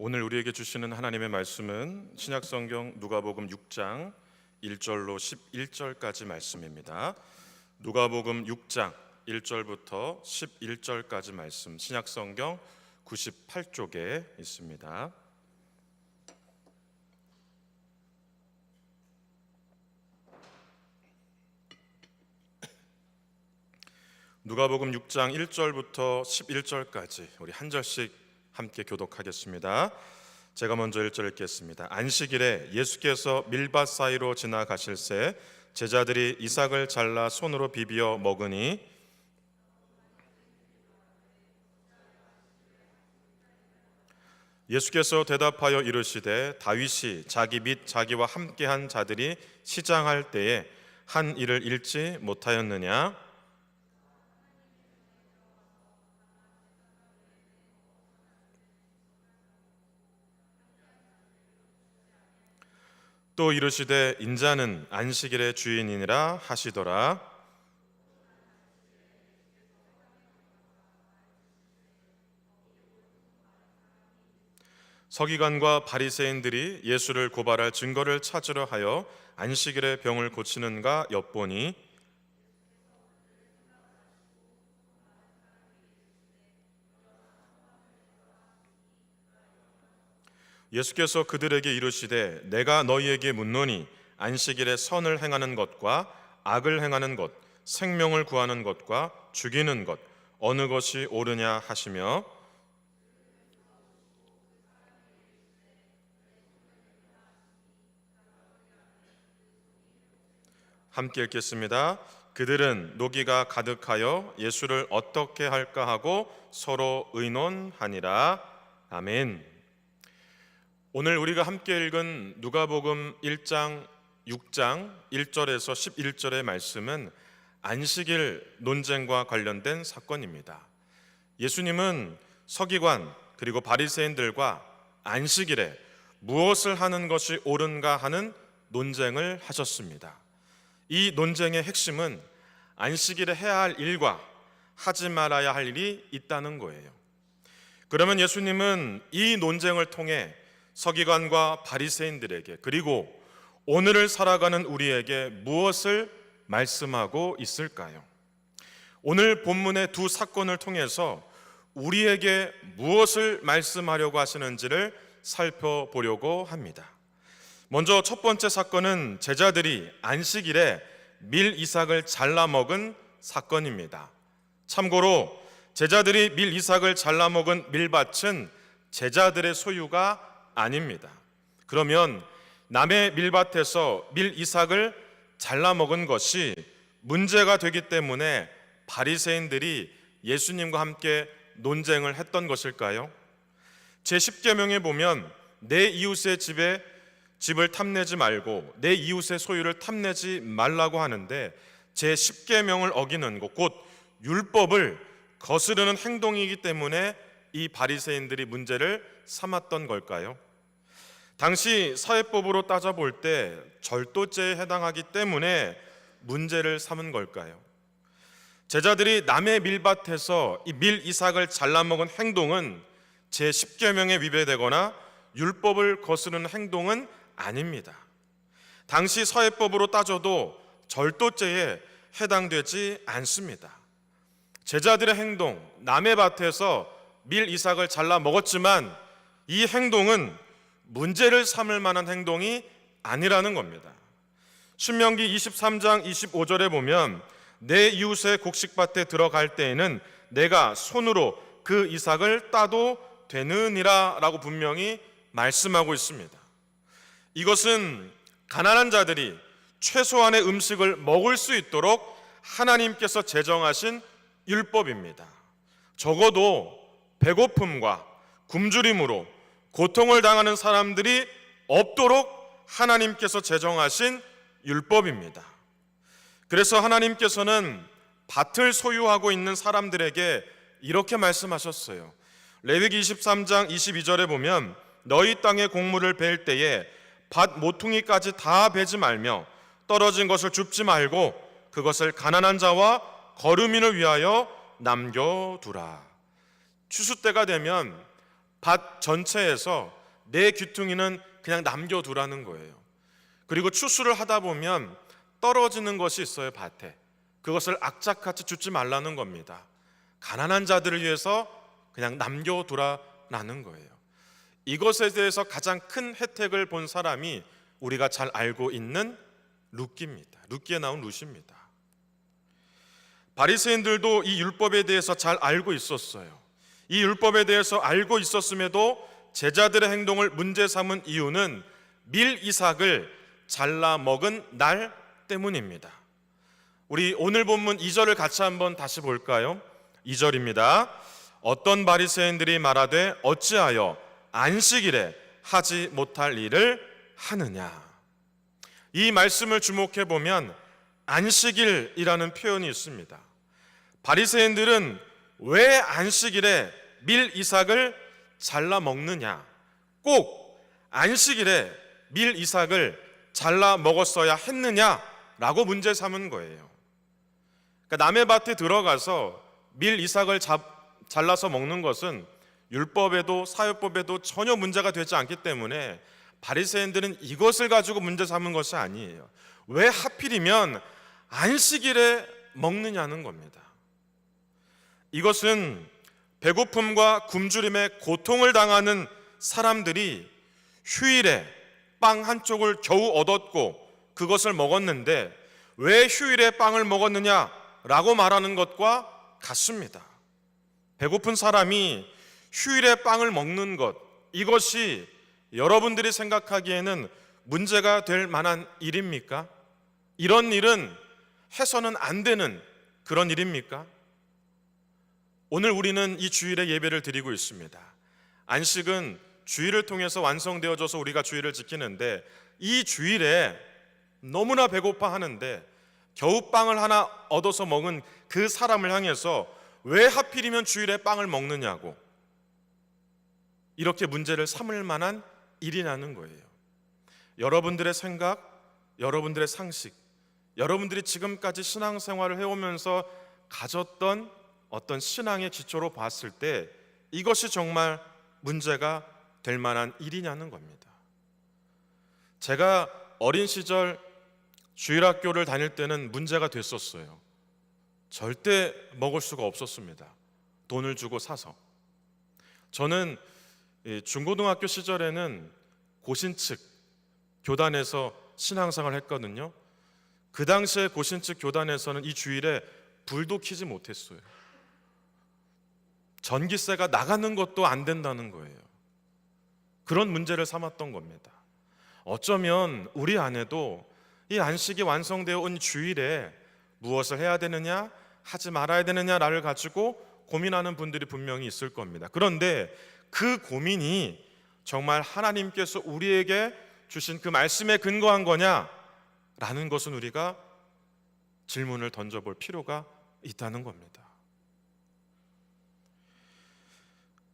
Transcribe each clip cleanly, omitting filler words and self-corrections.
오늘 우리에게 주시는 하나님의 말씀은 신약성경 누가복음 6장 1절로 11절까지 말씀입니다. 누가복음 6장 1절부터 11절까지 말씀, 신약성경 98쪽에 있습니다. 누가복음 6장 1절부터 11절까지 우리 한 절씩 함께 교독하겠습니다. 제가 먼저 1절 읽겠습니다. 안식일에 예수께서 밀밭 사이로 지나가실새 제자들이 이삭을 잘라 손으로 비비어 먹으니 예수께서 대답하여 이르시되 다윗이 자기 및 자기와 함께한 자들이 시장할 때에 한 일을 잃지 못하였느냐? 또 이르시되 인자는 안식일의 주인이니라 하시더라. 서기관과 바리새인들이 예수를 고발할 증거를 찾으려 하여 안식일에 병을 고치는가 엿보니 예수께서 그들에게 이르시되 내가 너희에게 묻노니 안식일에 선을 행하는 것과 악을 행하는 것, 생명을 구하는 것과 죽이는 것 어느 것이 옳으냐 하시며 함께 읽겠습니다. 그들은 노기가 가득하여 예수를 어떻게 할까 하고 서로 의논하니라. 아멘. 오늘 우리가 함께 읽은 누가복음 1장 6장 1절에서 11절의 말씀은 안식일 논쟁과 관련된 사건입니다. 예수님은 서기관 그리고 바리새인들과 안식일에 무엇을 하는 것이 옳은가 하는 논쟁을 하셨습니다. 이 논쟁의 핵심은 안식일에 해야 할 일과 하지 말아야 할 일이 있다는 거예요. 그러면 예수님은 이 논쟁을 통해 서기관과 바리새인들에게 그리고 오늘을 살아가는 우리에게 무엇을 말씀하고 있을까요? 오늘 본문의 두 사건을 통해서 우리에게 무엇을 말씀하려고 하시는지를 살펴보려고 합니다. 먼저 첫 번째 사건은 제자들이 안식일에 밀 이삭을 잘라 먹은 사건입니다. 참고로 제자들이 밀 이삭을 잘라 먹은 밀밭은 제자들의 소유가 아닙니다. 그러면 남의 밀밭에서 밀 이삭을 잘라 먹은 것이 문제가 되기 때문에 바리새인들이 예수님과 함께 논쟁을 했던 것일까요? 제10계명에 보면 내 이웃의 집을 탐내지 말고 내 이웃의 소유를 탐내지 말라고 하는데 제10계명을 어기는 것, 곧 율법을 거스르는 행동이기 때문에 이 바리새인들이 문제를 삼았던 걸까요? 당시 사회법으로 따져볼 때 절도죄에 해당하기 때문에 문제를 삼은 걸까요? 제자들이 남의 밀밭에서 이 밀 이삭을 잘라먹은 행동은 제10계명에 위배되거나 율법을 거스르는 행동은 아닙니다. 당시 사회법으로 따져도 절도죄에 해당되지 않습니다. 제자들의 행동, 남의 밭에서 밀 이삭을 잘라 먹었지만 이 행동은 문제를 삼을 만한 행동이 아니라는 겁니다. 신명기 23장 25절에 보면 내 이웃의 곡식밭에 들어갈 때에는 내가 손으로 그 이삭을 따도 되느니라 라고 분명히 말씀하고 있습니다. 이것은 가난한 자들이 최소한의 음식을 먹을 수 있도록 하나님께서 제정하신 율법입니다. 적어도 배고픔과 굶주림으로 고통을 당하는 사람들이 없도록 하나님께서 제정하신 율법입니다. 그래서 하나님께서는 밭을 소유하고 있는 사람들에게 이렇게 말씀하셨어요. 레위기 23장 22절에 보면 너희 땅의 곡물을 벨 때에 밭 모퉁이까지 다 베지 말며 떨어진 것을 줍지 말고 그것을 가난한 자와 거류민을 위하여 남겨두라. 추수 때가 되면 밭 전체에서 내 귀퉁이는 그냥 남겨두라는 거예요. 그리고 추수를 하다 보면 떨어지는 것이 있어요, 밭에. 그것을 악착같이 줍지 말라는 겁니다. 가난한 자들을 위해서 그냥 남겨두라는 거예요. 이것에 대해서 가장 큰 혜택을 본 사람이 우리가 잘 알고 있는 룻기입니다. 룻기에 나온 룻입니다. 바리새인들도 이 율법에 대해서 잘 알고 있었어요. 이 율법에 대해서 알고 있었음에도 제자들의 행동을 문제 삼은 이유는 밀 이삭을 잘라 먹은 날 때문입니다. 우리 오늘 본문 2절을 같이 한번 다시 볼까요? 2절입니다. 어떤 바리새인들이 말하되 어찌하여 안식일에 하지 못할 일을 하느냐. 이 말씀을 주목해 보면 안식일이라는 표현이 있습니다. 바리새인들은 왜 안식일에 밀 이삭을 잘라 먹느냐, 꼭 안식일에 밀 이삭을 잘라 먹었어야 했느냐라고 문제 삼은 거예요. 그러니까 남의 밭에 들어가서 밀 이삭을 잘라서 먹는 것은 율법에도 사회법에도 전혀 문제가 되지 않기 때문에 바리새인들은 이것을 가지고 문제 삼은 것이 아니에요. 왜 하필이면 안식일에 먹느냐는 겁니다. 이것은 배고픔과 굶주림에 고통을 당하는 사람들이 휴일에 빵 한 쪽을 겨우 얻었고 그것을 먹었는데 왜 휴일에 빵을 먹었느냐라고 말하는 것과 같습니다. 배고픈 사람이 휴일에 빵을 먹는 것, 이것이 여러분들이 생각하기에는 문제가 될 만한 일입니까? 이런 일은 해서는 안 되는 그런 일입니까? 오늘 우리는 이 주일에 예배를 드리고 있습니다. 안식은 주일을 통해서 완성되어져서 우리가 주일을 지키는데 이 주일에 너무나 배고파 하는데 겨우 빵을 하나 얻어서 먹은 그 사람을 향해서 왜 하필이면 주일에 빵을 먹느냐고 이렇게 문제를 삼을 만한 일이라는 거예요. 여러분들의 생각, 여러분들의 상식, 여러분들이 지금까지 신앙생활을 해오면서 가졌던 어떤 신앙의 기초로 봤을 때 이것이 정말 문제가 될 만한 일이냐는 겁니다. 제가 어린 시절 주일학교를 다닐 때는 문제가 됐었어요. 절대 먹을 수가 없었습니다. 돈을 주고 사서. 저는 중고등학교 시절에는 고신측 교단에서 신앙생활을 했거든요. 그 당시에 고신측 교단에서는 이 주일에 불도 켜지 못했어요. 전기세가 나가는 것도 안 된다는 거예요. 그런 문제를 삼았던 겁니다. 어쩌면 우리 안에도 이 안식이 완성되어 온 주일에 무엇을 해야 되느냐, 하지 말아야 되느냐를 가지고 고민하는 분들이 분명히 있을 겁니다. 그런데 그 고민이 정말 하나님께서 우리에게 주신 그 말씀에 근거한 거냐라는 것은 우리가 질문을 던져볼 필요가 있다는 겁니다.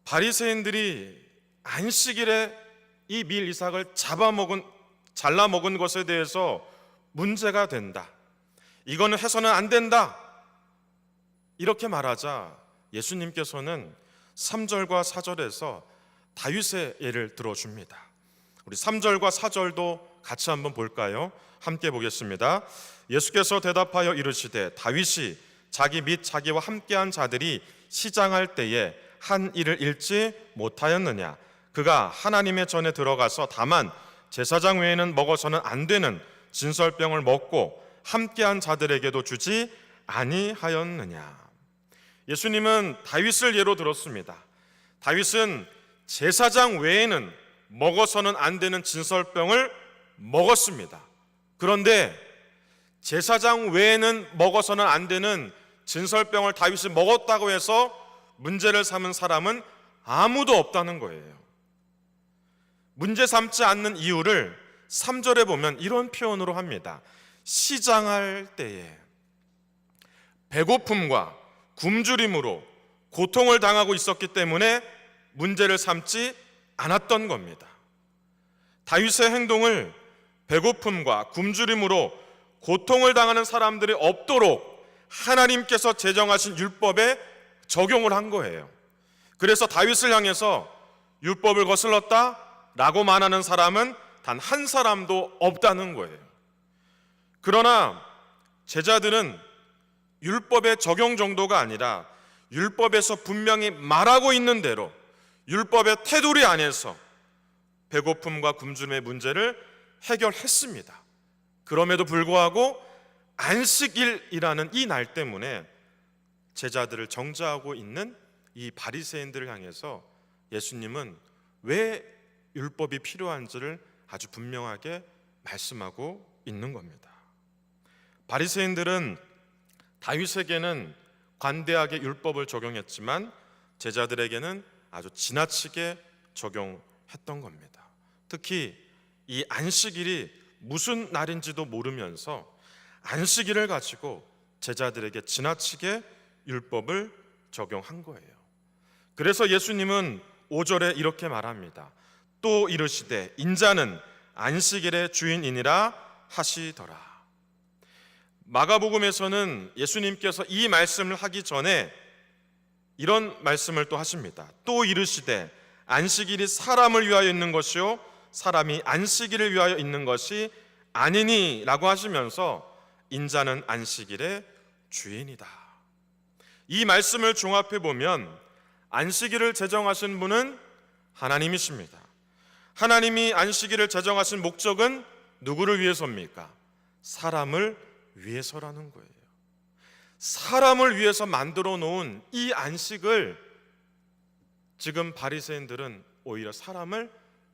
바리새인들이 안식일에 이 밀 이삭을 잘라 먹은 것에 대해서 문제가 된다. 이거는 해서는 안 된다. 이렇게 말하자 예수님께서는 3절과 4절에서 다윗의 예를 들어줍니다. 우리 3절과 4절도 같이 한번 볼까요? 함께 보겠습니다. 예수께서 대답하여 이르시되 다윗이 자기 및 자기와 함께한 자들이 시장할 때에 한 일을 잃지 못하였느냐? 그가 하나님의 전에 들어가서 다만 제사장 외에는 먹어서는 안 되는 진설병을 먹고 함께한 자들에게도 주지 아니하였느냐? 예수님은 다윗을 예로 들었습니다. 다윗은 제사장 외에는 먹어서는 안 되는 진설병을 먹었습니다. 그런데 제사장 외에는 먹어서는 안 되는 진설병을 다윗이 먹었다고 해서 문제를 삼은 사람은 아무도 없다는 거예요. 문제 삼지 않는 이유를 3절에 보면 이런 표현으로 합니다. 시장할 때에 배고픔과 굶주림으로 고통을 당하고 있었기 때문에 문제를 삼지 않았던 겁니다. 다윗의 행동을 배고픔과 굶주림으로 고통을 당하는 사람들이 없도록 하나님께서 제정하신 율법에 적용을 한 거예요. 그래서 다윗을 향해서 율법을 거슬렀다라고 말하는 사람은 단 한 사람도 없다는 거예요. 그러나 제자들은 율법의 적용 정도가 아니라 율법에서 분명히 말하고 있는 대로 율법의 테두리 안에서 배고픔과 굶주림의 문제를 해결했습니다. 그럼에도 불구하고 안식일이라는 이 날 때문에 제자들을 정죄하고 있는 이 바리새인들을 향해서 예수님은 왜 율법이 필요한지를 아주 분명하게 말씀하고 있는 겁니다. 바리새인들은 다윗에게는 관대하게 율법을 적용했지만 제자들에게는 아주 지나치게 적용했던 겁니다. 특히 이 안식일이 무슨 날인지도 모르면서 안식일을 가지고 제자들에게 지나치게 율법을 적용한 거예요. 그래서 예수님은 5절에 이렇게 말합니다. 또 이르시되 인자는 안식일의 주인이니라 하시더라. 마가복음에서는 예수님께서 이 말씀을 하기 전에 이런 말씀을 또 하십니다. 또 이르시되 안식일이 사람을 위하여 있는 것이요 사람이 안식일을 위하여 있는 것이 아니니 라고 하시면서 인자는 안식일의 주인이다. 이 말씀을 종합해 보면 안식일을 제정하신 분은 하나님이십니다. 하나님이 안식일을 제정하신 목적은 누구를 위해서입니까? 사람을 위해서라는 거예요. 사람을 위해서 만들어 놓은 이 안식을 지금 바리새인들은 오히려 사람을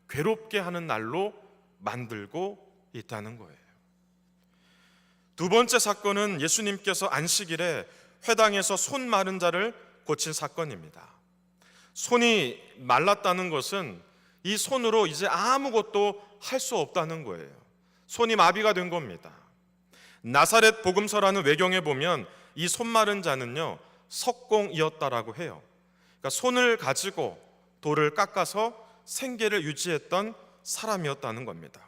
괴롭게 하는 날로 만들고 있다는 거예요. 두 번째 사건은 예수님께서 안식일에 회당에서 손 마른 자를 고친 사건입니다. 손이 말랐다는 것은 이 손으로 이제 아무것도 할 수 없다는 거예요. 손이 마비가 된 겁니다. 나사렛 복음서라는 외경에 보면 이 손 마른 자는요 석공이었다라고 해요. 그러니까 손을 가지고 돌을 깎아서 생계를 유지했던 사람이었다는 겁니다.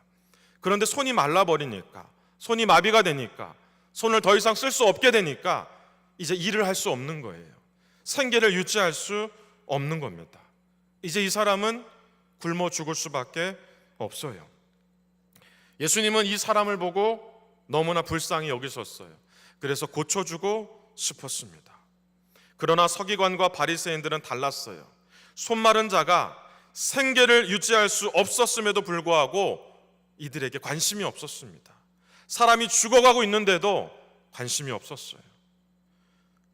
그런데 손이 말라버리니까, 손이 마비가 되니까, 손을 더 이상 쓸 수 없게 되니까 이제 일을 할 수 없는 거예요. 생계를 유지할 수 없는 겁니다. 이제 이 사람은 굶어 죽을 수밖에 없어요. 예수님은 이 사람을 보고 너무나 불쌍히 여기셨어요. 그래서 고쳐주고 싶었습니다. 그러나 서기관과 바리새인들은 달랐어요. 손 마른 자가 생계를 유지할 수 없었음에도 불구하고 이들에게 관심이 없었습니다. 사람이 죽어가고 있는데도 관심이 없었어요.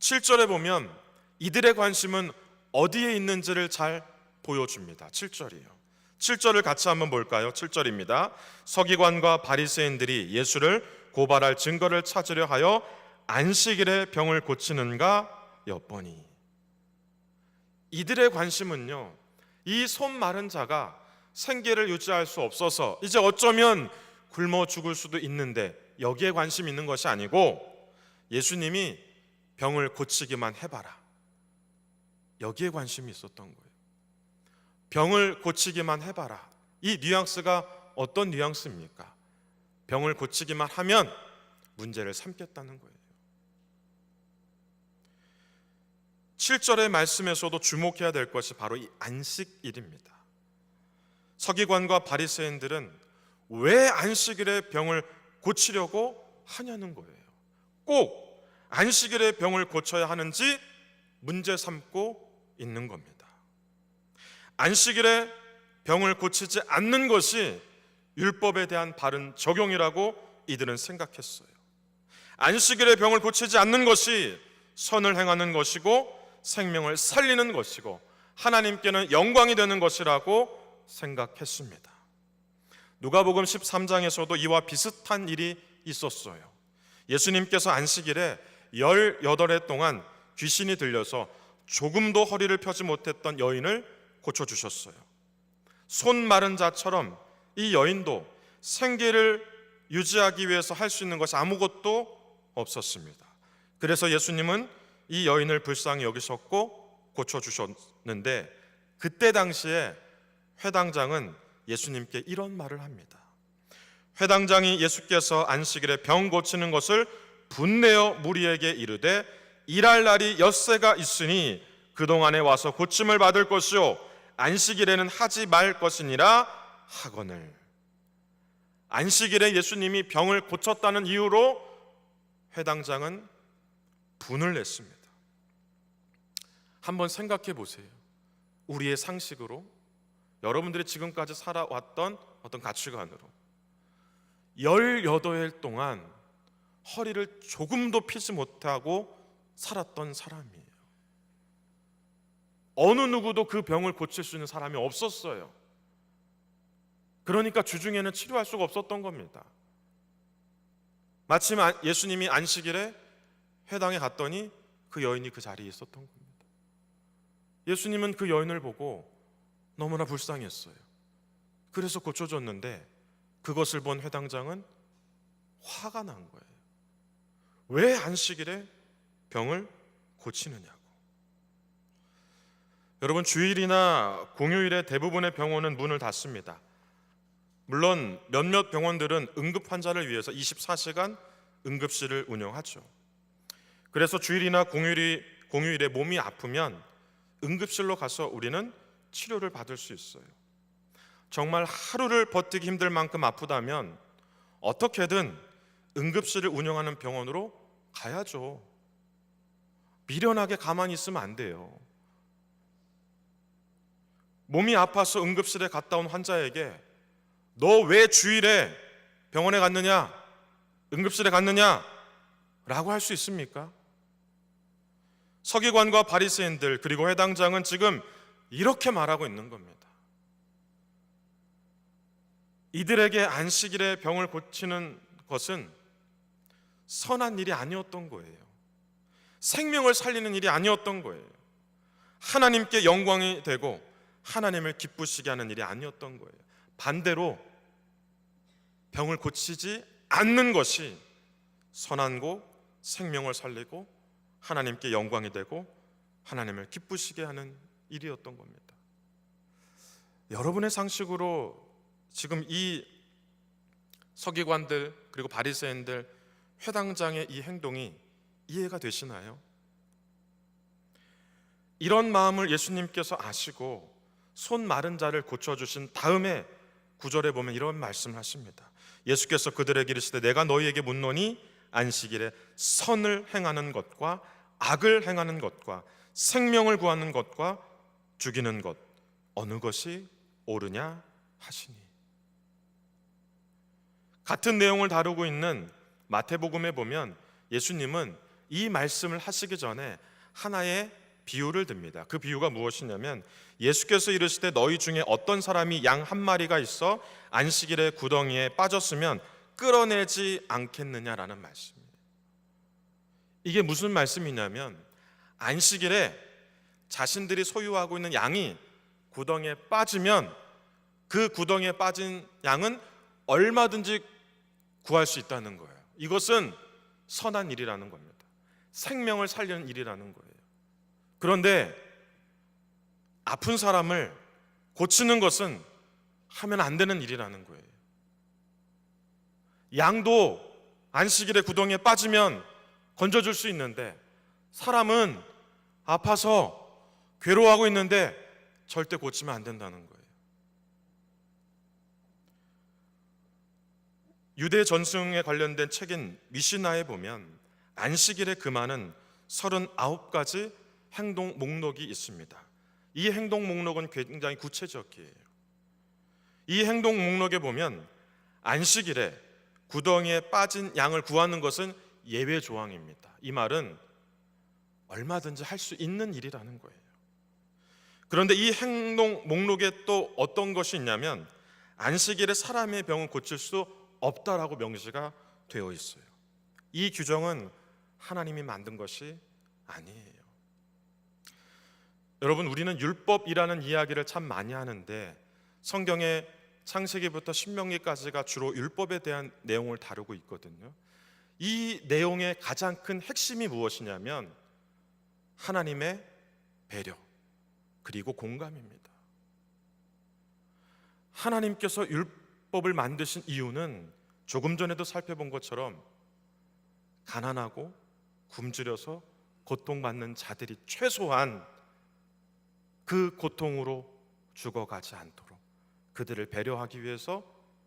7절에 보면 이들의 관심은 어디에 있는지를 잘 보여줍니다. 7절이요. 7절을 같이 한번 볼까요? 7절입니다. 서기관과 바리새인들이 예수를 고발할 증거를 찾으려 하여 안식일에 병을 고치는가 엿보니. 이들의 관심은요, 이 손 마른 자가 생계를 유지할 수 없어서 이제 어쩌면 굶어 죽을 수도 있는데 여기에 관심 있는 것이 아니고 예수님이 병을 고치기만 해봐라, 여기에 관심이 있었던 거예요. 병을 고치기만 해봐라. 이 뉘앙스가 어떤 뉘앙스입니까? 병을 고치기만 하면 문제를 삼겠다는 거예요. 7절의 말씀에서도 주목해야 될 것이 바로 이 안식일입니다. 서기관과 바리새인들은 왜 안식일에 병을 고치려고 하냐는 거예요. 꼭 안식일에 병을 고쳐야 하는지 문제 삼고 있는 겁니다. 안식일에 병을 고치지 않는 것이 율법에 대한 바른 적용이라고 이들은 생각했어요. 안식일에 병을 고치지 않는 것이 선을 행하는 것이고 생명을 살리는 것이고 하나님께는 영광이 되는 것이라고 생각했습니다. 누가복음 13장에서도 이와 비슷한 일이 있었어요. 예수님께서 안식일에 18해 동안 귀신이 들려서 조금도 허리를 펴지 못했던 여인을 고쳐주셨어요. 손 마른 자처럼 이 여인도 생계를 유지하기 위해서 할 수 있는 것이 아무것도 없었습니다. 그래서 예수님은 이 여인을 불쌍히 여기셨고 고쳐주셨는데, 그때 당시에 회당장은 예수님께 이런 말을 합니다. 회당장이 예수께서 안식일에 병 고치는 것을 분내어 무리에게 이르되 일할 날이 엿새가 있으니 그동안에 와서 고침을 받을 것이요 안식일에는 하지 말 것이니라 하거늘. 안식일에 예수님이 병을 고쳤다는 이유로 회당장은 분을 냈습니다. 한번 생각해 보세요. 우리의 상식으로, 여러분들이 지금까지 살아왔던 어떤 가치관으로 18일 동안 허리를 조금도 펴지 못하고 살았던 사람이에요. 어느 누구도 그 병을 고칠 수 있는 사람이 없었어요. 그러니까 주중에는 치료할 수가 없었던 겁니다. 마침 예수님이 안식일에 회당에 갔더니 그 여인이 그 자리에 있었던 겁니다. 예수님은 그 여인을 보고 너무나 불쌍했어요. 그래서 고쳐줬는데 그것을 본 회당장은 화가 난 거예요. 왜 안식일에 병을 고치느냐고. 여러분, 주일이나 공휴일에 대부분의 병원은 문을 닫습니다. 물론 몇몇 병원들은 응급 환자를 위해서 24시간 응급실을 운영하죠. 그래서 주일이나 공휴일에 몸이 아프면 응급실로 가서 우리는 치료를 받을 수 있어요. 정말 하루를 버티기 힘들 만큼 아프다면 어떻게든 응급실을 운영하는 병원으로 가야죠. 미련하게 가만히 있으면 안 돼요. 몸이 아파서 응급실에 갔다 온 환자에게 너 왜 주일에 병원에 갔느냐? 응급실에 갔느냐? 라고 할 수 있습니까? 서기관과 바리새인들 그리고 회당장은 지금 이렇게 말하고 있는 겁니다. 이들에게 안식일에 병을 고치는 것은 선한 일이 아니었던 거예요. 생명을 살리는 일이 아니었던 거예요. 하나님께 영광이 되고 하나님을 기쁘시게 하는 일이 아니었던 거예요. 반대로 병을 고치지 않는 것이 선하고 생명을 살리고 하나님께 영광이 되고 하나님을 기쁘시게 하는 일이었던 겁니다. 여러분의 상식으로 지금 이 서기관들 그리고 바리새인들 회당장의 이 행동이 이해가 되시나요? 이런 마음을 예수님께서 아시고 손 마른 자를 고쳐주신 다음에 9절에 보면 이런 말씀을 하십니다. 예수께서 그들에게 이르시되 내가 너희에게 묻노니 안식일에 선을 행하는 것과 악을 행하는 것과 생명을 구하는 것과 죽이는 것 어느 것이 옳으냐 하시니. 같은 내용을 다루고 있는 마태복음에 보면 예수님은 이 말씀을 하시기 전에 하나의 비유를 듭니다. 그 비유가 무엇이냐면 예수께서 이르시되 너희 중에 어떤 사람이 양 한 마리가 있어 안식일에 구덩이에 빠졌으면 끌어내지 않겠느냐라는 말씀이에요. 이게 무슨 말씀이냐면 안식일에 자신들이 소유하고 있는 양이 구덩이에 빠지면 그 구덩이에 빠진 양은 얼마든지 구할 수 있다는 거예요. 이것은 선한 일이라는 겁니다. 생명을 살리는 일이라는 거예요. 그런데 아픈 사람을 고치는 것은 하면 안 되는 일이라는 거예요. 양도 안식일에 구덩이에 빠지면 건져줄 수 있는데 사람은 아파서 괴로워하고 있는데 절대 고치면 안 된다는 거예요. 유대 전승에 관련된 책인 미시나에 보면 안식일에 금하는 39가지 행동 목록이 있습니다. 이 행동 목록은 굉장히 구체적이에요. 이 행동 목록에 보면 안식일에 구덩이에 빠진 양을 구하는 것은 예외 조항입니다. 이 말은 얼마든지 할 수 있는 일이라는 거예요. 그런데 이 행동 목록에 또 어떤 것이 있냐면 안식일에 사람의 병을 고칠 수 없다라고 명시가 되어 있어요. 이 규정은 하나님이 만든 것이 아니에요. 여러분, 우리는 율법이라는 이야기를 참 많이 하는데 성경의 창세기부터 신명기까지가 주로 율법에 대한 내용을 다루고 있거든요. 이 내용의 가장 큰 핵심이 무엇이냐면 하나님의 배려 그리고 공감입니다. 하나님께서 율법을 만드신 이유는 조금 전에도 살펴본 것처럼 가난하고 굶주려서 고통받는 자들이 최소한 그 고통으로 죽어가지 않도록 그들을 배려하기 위해서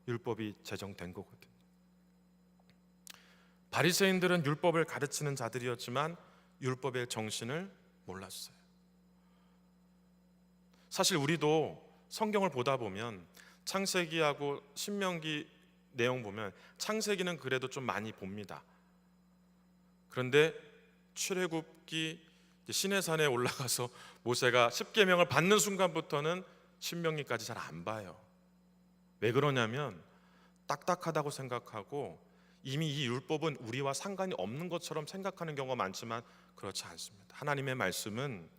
율법이 제정된 거거든요. 바리새인들은 율법을 가르치는 자들이었지만 율법의 정신을 몰랐어요. 사실 우리도 성경을 보다 보면 창세기하고 신명기 내용 보면 창세기는 그래도 좀 많이 봅니다. 그런데 출애굽기 시내산에 올라가서 모세가 십계명을 받는 순간부터는 신명기까지 잘 안 봐요. 왜 그러냐면 딱딱하다고 생각하고 이미 이 율법은 우리와 상관이 없는 것처럼 생각하는 경우가 많지만 그렇지 않습니다. 하나님의 말씀은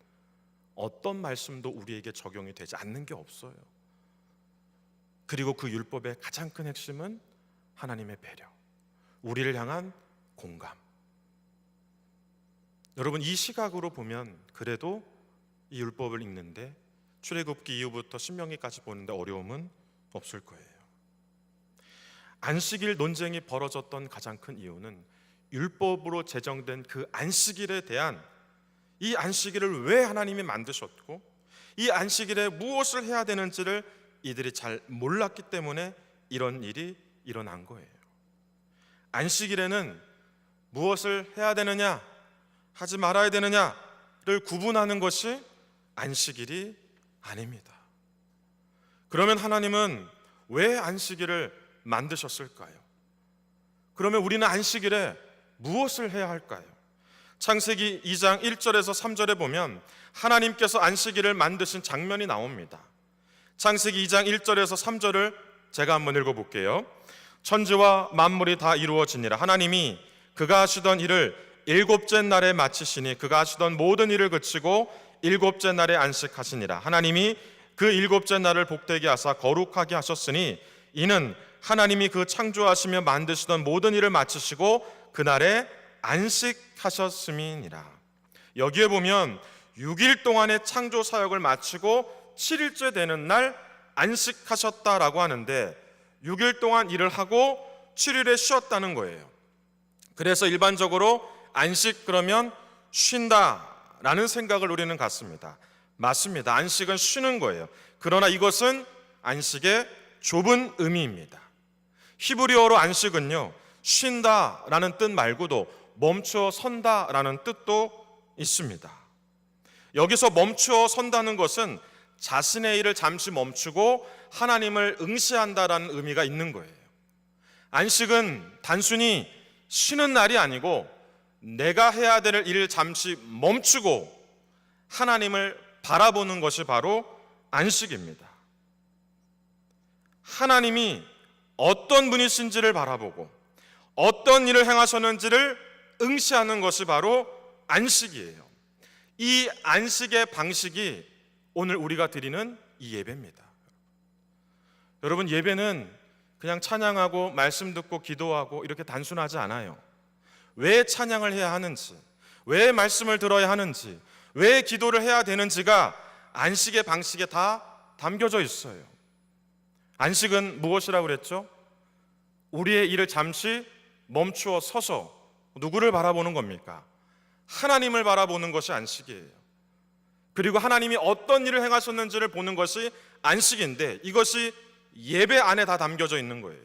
어떤 말씀도 우리에게 적용이 되지 않는 게 없어요. 그리고 그 율법의 가장 큰 핵심은 하나님의 배려, 우리를 향한 공감. 여러분, 이 시각으로 보면 그래도 이 율법을 읽는데 출애굽기 이후부터 신명기까지 보는데 어려움은 없을 거예요. 안식일 논쟁이 벌어졌던 가장 큰 이유는 율법으로 제정된 그 안식일에 대한, 이 안식일을 왜 하나님이 만드셨고 이 안식일에 무엇을 해야 되는지를 이들이 잘 몰랐기 때문에 이런 일이 일어난 거예요. 안식일에는 무엇을 해야 되느냐, 하지 말아야 되느냐를 구분하는 것이 안식일이 아닙니다. 그러면 하나님은 왜 안식일을 만드셨을까요? 그러면 우리는 안식일에 무엇을 해야 할까요? 창세기 2장 1절에서 3절에 보면 하나님께서 안식일을 만드신 장면이 나옵니다. 창세기 2장 1절에서 3절을 제가 한번 읽어볼게요. 천지와 만물이 다 이루어지니라. 하나님이 그가 하시던 일을 일곱째 날에 마치시니 그가 하시던 모든 일을 그치고 일곱째 날에 안식하시니라. 하나님이 그 일곱째 날을 복되게 하사 거룩하게 하셨으니 이는 하나님이 그 창조하시며 만드시던 모든 일을 마치시고 그날에 안식하셨음이니라. 여기에 보면 6일 동안의 창조 사역을 마치고 7일째 되는 날 안식하셨다라고 하는데 6일 동안 일을 하고 7일에 쉬었다는 거예요. 그래서 일반적으로 안식 그러면 쉰다라는 생각을 우리는 갖습니다. 맞습니다. 안식은 쉬는 거예요. 그러나 이것은 안식의 좁은 의미입니다. 히브리어로 안식은요, 쉰다라는 뜻 말고도 멈추어 선다라는 뜻도 있습니다. 여기서 멈추어 선다는 것은 자신의 일을 잠시 멈추고 하나님을 응시한다라는 의미가 있는 거예요. 안식은 단순히 쉬는 날이 아니고 내가 해야 될 일을 잠시 멈추고 하나님을 바라보는 것이 바로 안식입니다. 하나님이 어떤 분이신지를 바라보고 어떤 일을 행하셨는지를 응시하는 것이 바로 안식이에요. 이 안식의 방식이 오늘 우리가 드리는 이 예배입니다. 여러분, 예배는 그냥 찬양하고 말씀 듣고 기도하고 이렇게 단순하지 않아요. 왜 찬양을 해야 하는지, 왜 말씀을 들어야 하는지, 왜 기도를 해야 되는지가 안식의 방식에 다 담겨져 있어요. 안식은 무엇이라고 그랬죠? 우리의 일을 잠시 멈추어 서서 누구를 바라보는 겁니까? 하나님을 바라보는 것이 안식이에요. 그리고 하나님이 어떤 일을 행하셨는지를 보는 것이 안식인데 이것이 예배 안에 다 담겨져 있는 거예요.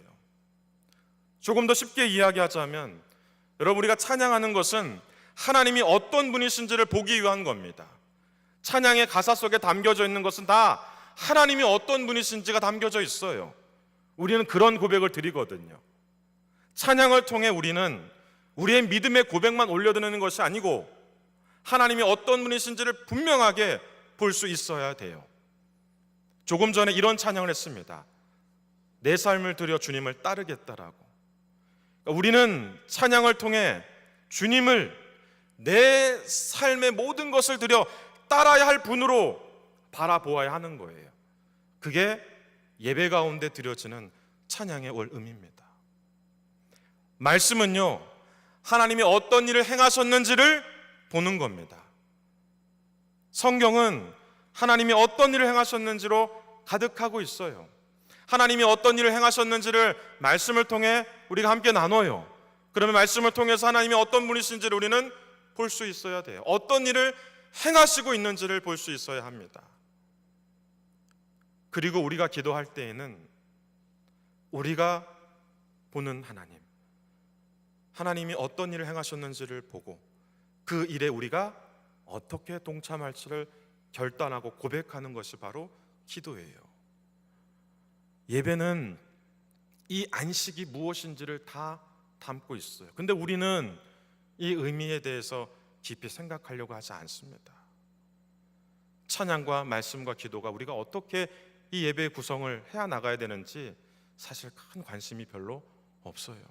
조금 더 쉽게 이야기하자면 여러분, 우리가 찬양하는 것은 하나님이 어떤 분이신지를 보기 위한 겁니다. 찬양의 가사 속에 담겨져 있는 것은 다 하나님이 어떤 분이신지가 담겨져 있어요. 우리는 그런 고백을 드리거든요. 찬양을 통해 우리는 우리의 믿음의 고백만 올려드리는 것이 아니고 하나님이 어떤 분이신지를 분명하게 볼 수 있어야 돼요. 조금 전에 이런 찬양을 했습니다. 내 삶을 들여 주님을 따르겠다라고. 우리는 찬양을 통해 주님을 내 삶의 모든 것을 들여 따라야 할 분으로 바라보아야 하는 거예요. 그게 예배 가운데 드려지는 찬양의 원음입니다. 말씀은요, 하나님이 어떤 일을 행하셨는지를 보는 겁니다. 성경은 하나님이 어떤 일을 행하셨는지로 가득하고 있어요. 하나님이 어떤 일을 행하셨는지를 말씀을 통해 우리가 함께 나눠요. 그러면 말씀을 통해서 하나님이 어떤 분이신지를 우리는 볼 수 있어야 돼요. 어떤 일을 행하시고 있는지를 볼 수 있어야 합니다. 그리고 우리가 기도할 때에는 우리가 보는 하나님이 어떤 일을 행하셨는지를 보고 그 일에 우리가 어떻게 동참할지를 결단하고 고백하는 것이 바로 기도예요. 예배는 이 안식이 무엇인지를 다 담고 있어요. 근데 우리는 이 의미에 대해서 깊이 생각하려고 하지 않습니다. 찬양과 말씀과 기도가 우리가 어떻게 이 예배의 구성을 해야 나가야 되는지 사실 큰 관심이 별로 없어요.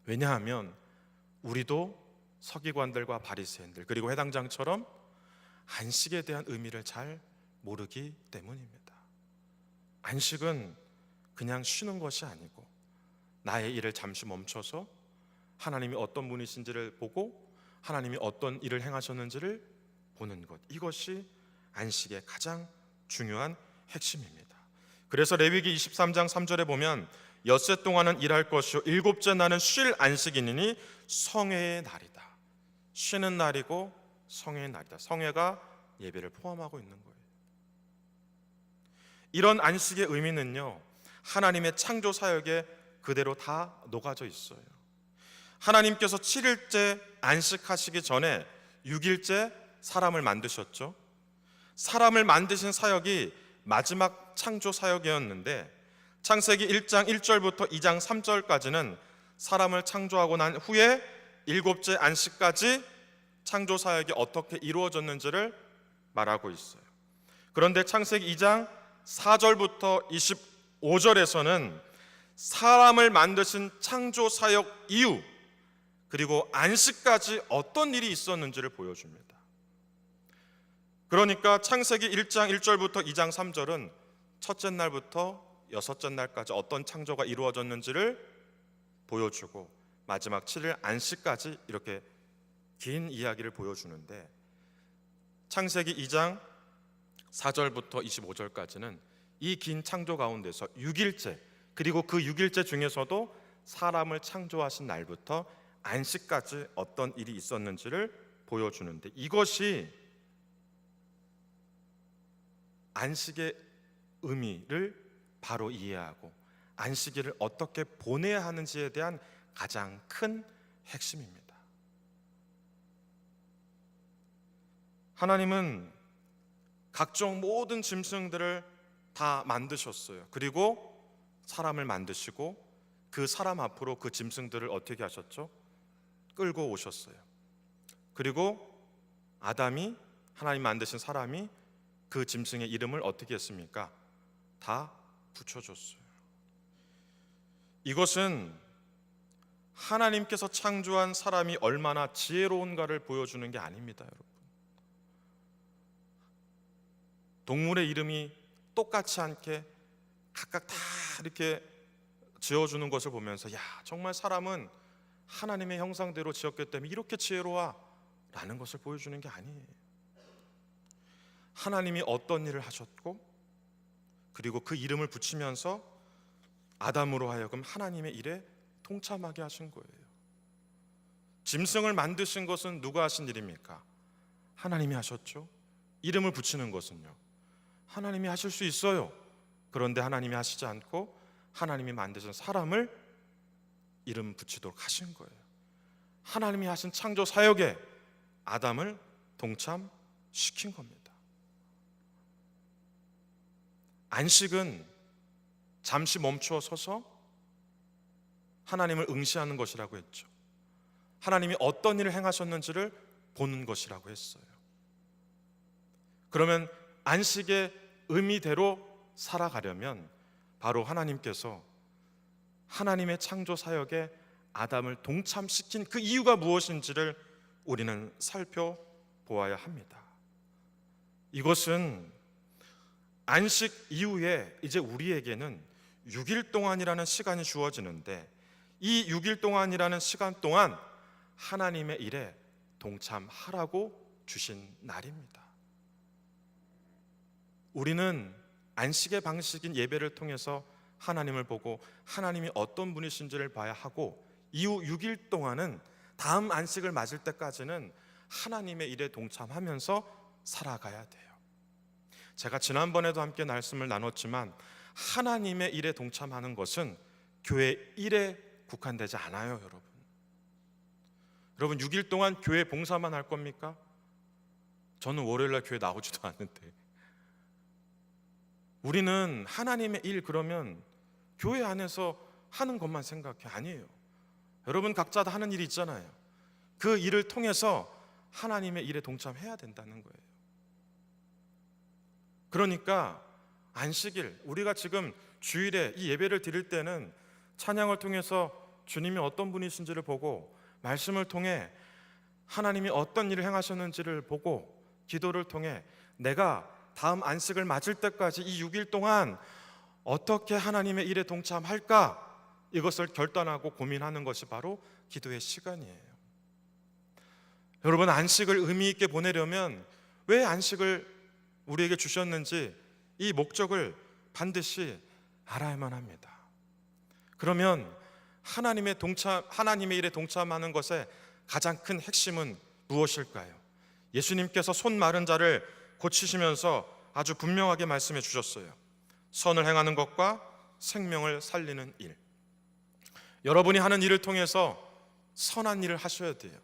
왜냐하면 우리도 서기관들과 바리새인들 그리고 회당장처럼 안식에 대한 의미를 잘 모르기 때문입니다. 안식은 그냥 쉬는 것이 아니고 나의 일을 잠시 멈춰서 하나님이 어떤 분이신지를 보고 하나님이 어떤 일을 행하셨는지를 보는 것, 이것이 안식의 가장 중요한 핵심입니다. 그래서 레위기 23장 3절에 보면 엿새 동안은 일할 것이요 일곱째 날은 쉴 안식이니 성회의 날이다. 쉬는 날이고 성회의 날이다. 성회가 예배를 포함하고 있는 거예요. 이런 안식의 의미는요, 하나님의 창조 사역에 그대로 다 녹아져 있어요. 하나님께서 7일째 안식하시기 전에 6일째 사람을 만드셨죠. 사람을 만드신 사역이 마지막 창조 사역이었는데 창세기 1장 1절부터 2장 3절까지는 사람을 창조하고 난 후에 7째 안식까지 창조 사역이 어떻게 이루어졌는지를 말하고 있어요. 그런데 창세기 2장 4절부터 25절에서는 사람을 만드신 창조 사역 이후 그리고 안식까지 어떤 일이 있었는지를 보여줍니다. 그러니까 창세기 1장 1절부터 2장 3절은 첫째 날부터 여섯째 날까지 어떤 창조가 이루어졌는지를 보여주고 마지막 7일 안식까지 이렇게 긴 이야기를 보여주는데 창세기 2장 4절부터 25절까지는 이 긴 창조 가운데서 6일째 그리고 그 6일째 중에서도 사람을 창조하신 날부터 안식까지 어떤 일이 있었는지를 보여주는데 이것이 안식의 의미를 바로 이해하고 안식일을 어떻게 보내야 하는지에 대한 가장 큰 핵심입니다. 하나님은 각종 모든 짐승들을 다 만드셨어요. 그리고 사람을 만드시고 그 사람 앞으로 그 짐승들을 어떻게 하셨죠? 끌고 오셨어요. 그리고 아담이 하나님 만드신 사람이 그 짐승의 이름을 어떻게 했습니까? 다 붙여줬어요. 이것은 하나님께서 창조한 사람이 얼마나 지혜로운가를 보여주는 게 아닙니다, 여러분. 동물의 이름이 똑같지 않게 각각 다 이렇게 지어주는 것을 보면서 야, 정말 사람은 하나님의 형상대로 지었기 때문에 이렇게 지혜로워 라는 것을 보여주는 게 아니에요. 하나님이 어떤 일을 하셨고 그리고 그 이름을 붙이면서 아담으로 하여금 하나님의 일에 동참하게 하신 거예요. 짐승을 만드신 것은 누가 하신 일입니까? 하나님이 하셨죠. 이름을 붙이는 것은요, 하나님이 하실 수 있어요. 그런데 하나님이 하시지 않고 하나님이 만드신 사람을 이름 붙이도록 하신 거예요. 하나님이 하신 창조 사역에 아담을 동참시킨 겁니다. 안식은 잠시 멈추어 서서 하나님을 응시하는 것이라고 했죠. 하나님이 어떤 일을 행하셨는지를 보는 것이라고 했어요. 그러면 안식의 의미대로 살아가려면 바로 하나님께서 하나님의 창조 사역에 아담을 동참시킨 그 이유가 무엇인지를 우리는 살펴보아야 합니다. 이것은 안식 이후에 이제 우리에게는 6일 동안이라는 시간이 주어지는데 이 6일 동안이라는 시간 동안 하나님의 일에 동참하라고 주신 날입니다. 우리는 안식의 방식인 예배를 통해서 하나님을 보고 하나님이 어떤 분이신지를 봐야 하고 이후 6일 동안은 다음 안식을 맞을 때까지는 하나님의 일에 동참하면서 살아가야 돼요. 제가 지난번에도 함께 말씀을 나눴지만 하나님의 일에 동참하는 것은 교회 일에 국한되지 않아요, 여러분. 여러분 6일 동안 교회 봉사만 할 겁니까? 저는 월요일날 교회 나오지도 않는데. 우리는 하나님의 일 그러면 교회 안에서 하는 것만 생각해. 아니에요. 여러분 각자 다 하는 일이 있잖아요. 그 일을 통해서 하나님의 일에 동참해야 된다는 거예요. 그러니까 안식일, 우리가 지금 주일에 이 예배를 드릴 때는 찬양을 통해서 주님이 어떤 분이신지를 보고 말씀을 통해 하나님이 어떤 일을 행하셨는지를 보고 기도를 통해 내가 다음 안식을 맞을 때까지 이 6일 동안 어떻게 하나님의 일에 동참할까, 이것을 결단하고 고민하는 것이 바로 기도의 시간이에요. 여러분 안식을 의미 있게 보내려면 왜 안식을 우리에게 주셨는지 이 목적을 반드시 알아야만 합니다. 그러면 하나님의 일에 동참하는 것의 가장 큰 핵심은 무엇일까요? 예수님께서 손 마른 자를 고치시면서 아주 분명하게 말씀해 주셨어요. 선을 행하는 것과 생명을 살리는 일. 여러분이 하는 일을 통해서 선한 일을 하셔야 돼요.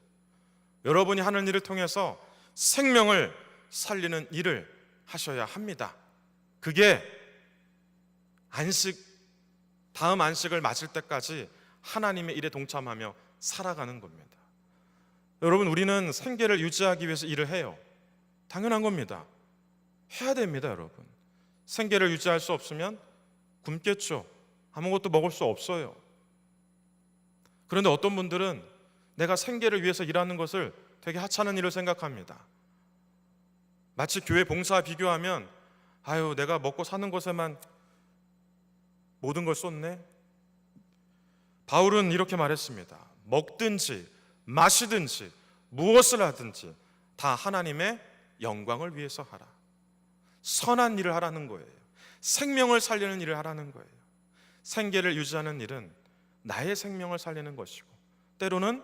여러분이 하는 일을 통해서 생명을 살리는 일을 하셔야 합니다. 그게 다음 안식을 맞을 때까지 하나님의 일에 동참하며 살아가는 겁니다. 여러분 우리는 생계를 유지하기 위해서 일을 해요. 당연한 겁니다. 해야 됩니다, 여러분. 생계를 유지할 수 없으면 굶겠죠. 아무것도 먹을 수 없어요. 그런데 어떤 분들은 내가 생계를 위해서 일하는 것을 되게 하찮은 일을 생각합니다. 마치 교회 봉사와 비교하면 내가 먹고 사는 것에만 모든 걸 쏟네. 바울은 이렇게 말했습니다. 먹든지 마시든지 무엇을 하든지 다 하나님의 영광을 위해서 하라. 선한 일을 하라는 거예요. 생명을 살리는 일을 하라는 거예요. 생계를 유지하는 일은 나의 생명을 살리는 것이고 때로는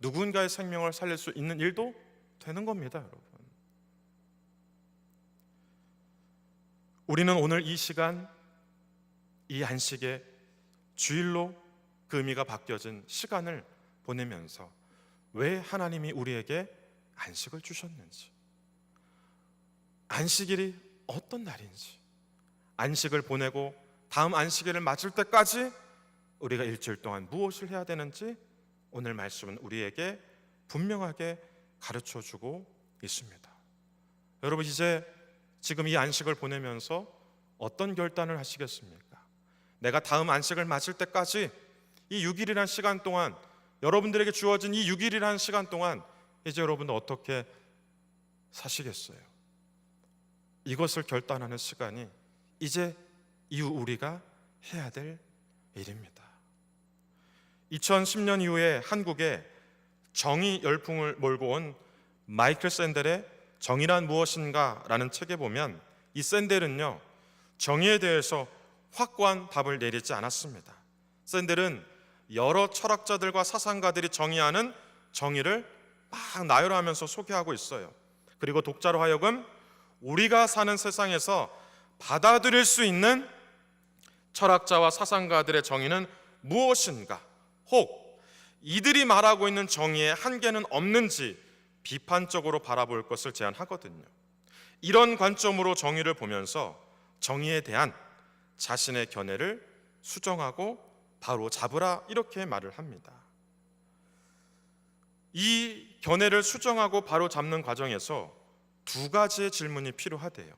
누군가의 생명을 살릴 수 있는 일도 되는 겁니다, 여러분. 우리는 오늘 이 시간, 이 안식에 주일로 그 의미가 바뀌어진 시간을 보내면서 왜 하나님이 우리에게 안식을 주셨는지, 안식일이 어떤 날인지, 안식을 보내고 다음 안식일을 맞을 때까지 우리가 일주일 동안 무엇을 해야 되는지 오늘 말씀은 우리에게 분명하게 가르쳐주고 있습니다. 여러분 이제 지금 이 안식을 보내면서 어떤 결단을 하시겠습니까? 내가 다음 안식을 맞을 때까지 이 6일이라는 시간 동안, 여러분들에게 주어진 이 6일이라는 시간 동안 이제 여러분은 어떻게 사시겠어요? 이것을 결단하는 시간이 이제 이후 우리가 해야 될 일입니다. 2010년 이후에 한국에 정의 열풍을 몰고 온 마이클 샌델의 정의란 무엇인가 라는 책에 보면 이 샌델은요, 정의에 대해서 확고한 답을 내리지 않았습니다. 샌델은 여러 철학자들과 사상가들이 정의하는 정의를 막 나열하면서 소개하고 있어요. 그리고 독자로 하여금 우리가 사는 세상에서 받아들일 수 있는 철학자와 사상가들의 정의는 무엇인가, 혹 이들이 말하고 있는 정의에 한계는 없는지 비판적으로 바라볼 것을 제안하거든요. 이런 관점으로 정의를 보면서 정의에 대한 자신의 견해를 수정하고 바로 잡으라, 이렇게 말을 합니다. 이 견해를 수정하고 바로 잡는 과정에서 두 가지의 질문이 필요하대요.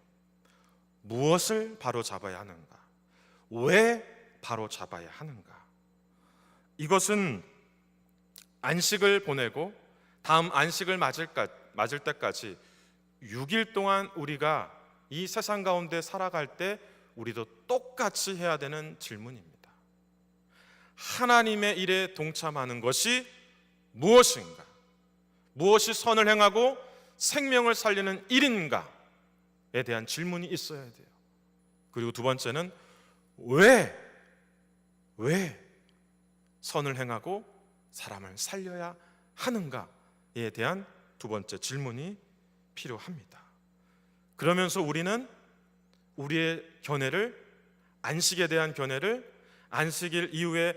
무엇을 바로 잡아야 하는가? 왜 바로 잡아야 하는가? 이것은 안식을 보내고 다음 안식을 맞을 때까지 6일 동안 우리가 이 세상 가운데 살아갈 때 우리도 똑같이 해야 되는 질문입니다. 하나님의 일에 동참하는 것이 무엇인가? 무엇이 선을 행하고 생명을 살리는 일인가에 대한 질문이 있어야 돼요. 그리고 두 번째는 왜 선을 행하고 사람을 살려야 하는가에 대한 두 번째 질문이 필요합니다. 그러면서 우리는 우리의 견해를, 안식에 대한 견해를, 안식일 이후에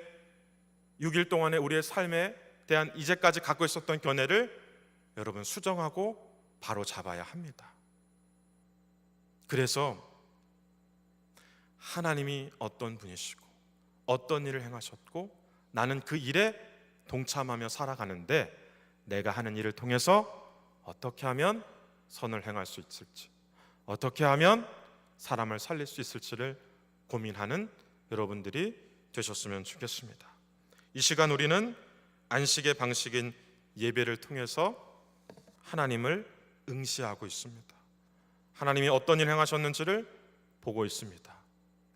6일 동안의 우리의 삶에 대한 이제까지 갖고 있었던 견해를 여러분 수정하고 바로 잡아야 합니다. 그래서 하나님이 어떤 분이시고 어떤 일을 행하셨고 나는 그 일에 동참하며 살아가는데 내가 하는 일을 통해서 어떻게 하면 선을 행할 수 있을지, 어떻게 하면 사람을 살릴 수 있을지를 고민하는 여러분들이 되셨으면 좋겠습니다. 이 시간 우리는 안식의 방식인 예배를 통해서 하나님을 응시하고 있습니다. 하나님이 어떤 일 행하셨는지를 보고 있습니다.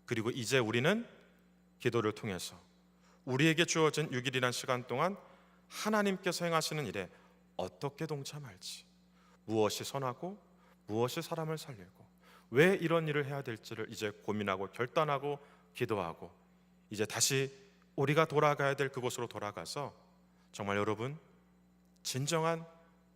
그리고 이제 우리는 기도를 통해서 우리에게 주어진 6일이란 시간 동안 하나님께서 행하시는 일에 어떻게 동참할지, 무엇이 선하고 무엇이 사람을 살리고 왜 이런 일을 해야 될지를 이제 고민하고 결단하고 기도하고 이제 다시 우리가 돌아가야 될 그곳으로 돌아가서 정말 여러분 진정한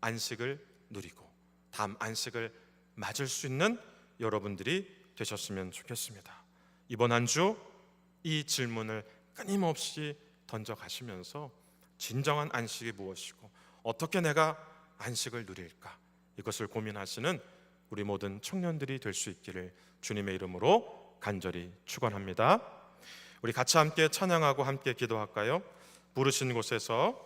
안식을 누리고 다음 안식을 맞을 수 있는 여러분들이 되셨으면 좋겠습니다. 이번 한 주 이 질문을 끊임없이 던져가시면서 진정한 안식이 무엇이고 어떻게 내가 안식을 누릴까, 이것을 고민하시는 우리 모든 청년들이 될 수 있기를 주님의 이름으로 간절히 축원합니다. 우리 같이 함께 찬양하고 함께 기도할까요? 부르신 곳에서